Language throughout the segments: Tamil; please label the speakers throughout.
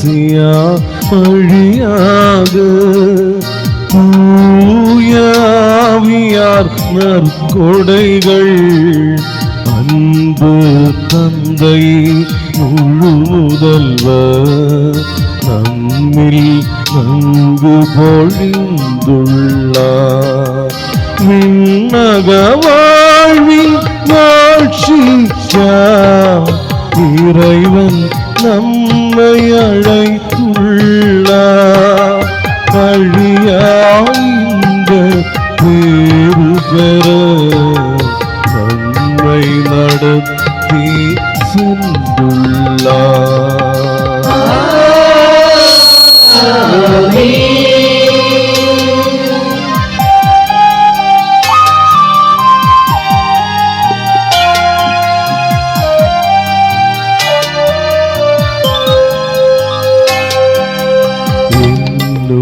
Speaker 1: மெசியா வழியாக தூயாவியார் நற்கொடைகள் அன்பு தந்தை முழு முதல்வர் நம்மில் நன்கு பொழிந்துள்ளார். விண்ணக வாழ்வின் ஆட்சியார் இறைவன் நம்மை அழைத்துள்ளார். வழியாய்ந்த பேரு பெற நம்மை நடத்தி சென்றுள்ளார்.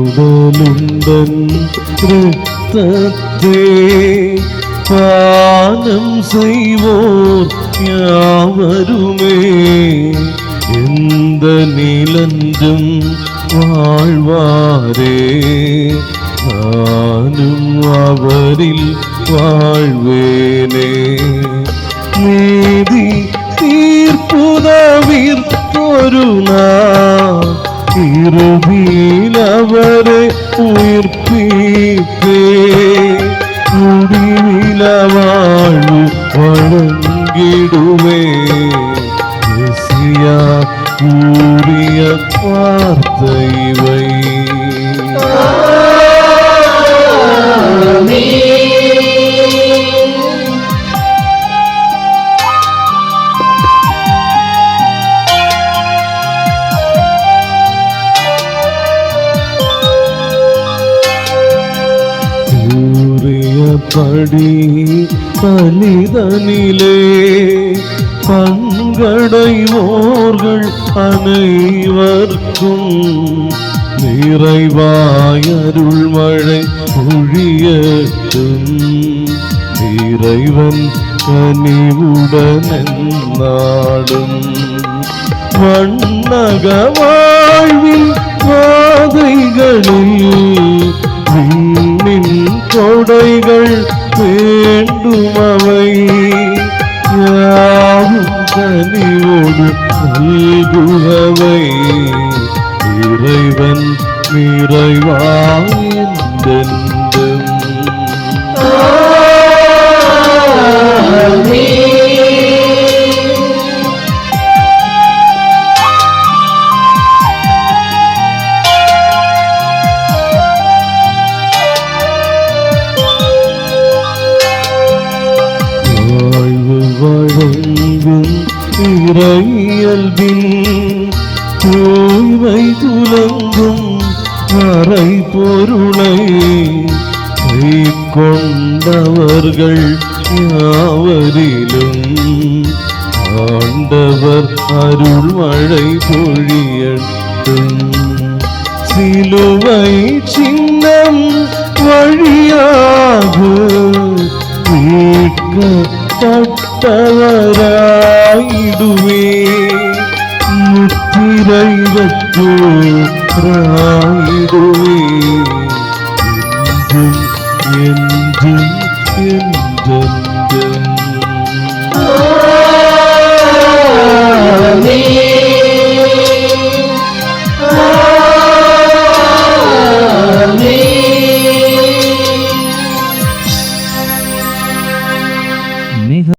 Speaker 1: என்னுடலுண்டன் இரத்தத்தே பானம் செய்வோர் யாவருமே எந்த நிலஞ்சும் வாழ்வாரே நானும் அவரில் வாழ்வேனே. நீதி தீர்ப்புதவிர்த்தொரு நாள் இறுதியில் அவரை உயிர்ப்பிப்பே முடிவில வாழ்வு வழங்கிடுவே. மெசியா கூறிய வார்த்தை இவை. படி பலிதனிலே பங்கடைவோர்கள் அனைவர்க்கும் நிறைவாயருள் மழை பொழியட்டும். இறைவன் கனிவுடன் நாடும் வண்ணக வாழ்வின் பாதைகளில் விண்ணின் கொடைகள் வேண்டும் அவை யாவும் கனிவோடு நல்குகவை. இறைவன் நிறைவாய்ந்தென்றும். வழங்கும் இறையல்பின் தூய்மை துலங்கும் மறை பொருளை கை கொண்டவர்கள் யாவரிலும் ஆண்டவர் அருள் மழை பொழியட்டும். சிலுவை சின்னம் வழியாக மீட்கப்பட்டவராயிடுவே முத்திரை வெற்றோராயிடுவே என்றும் என்றும் என்றும்.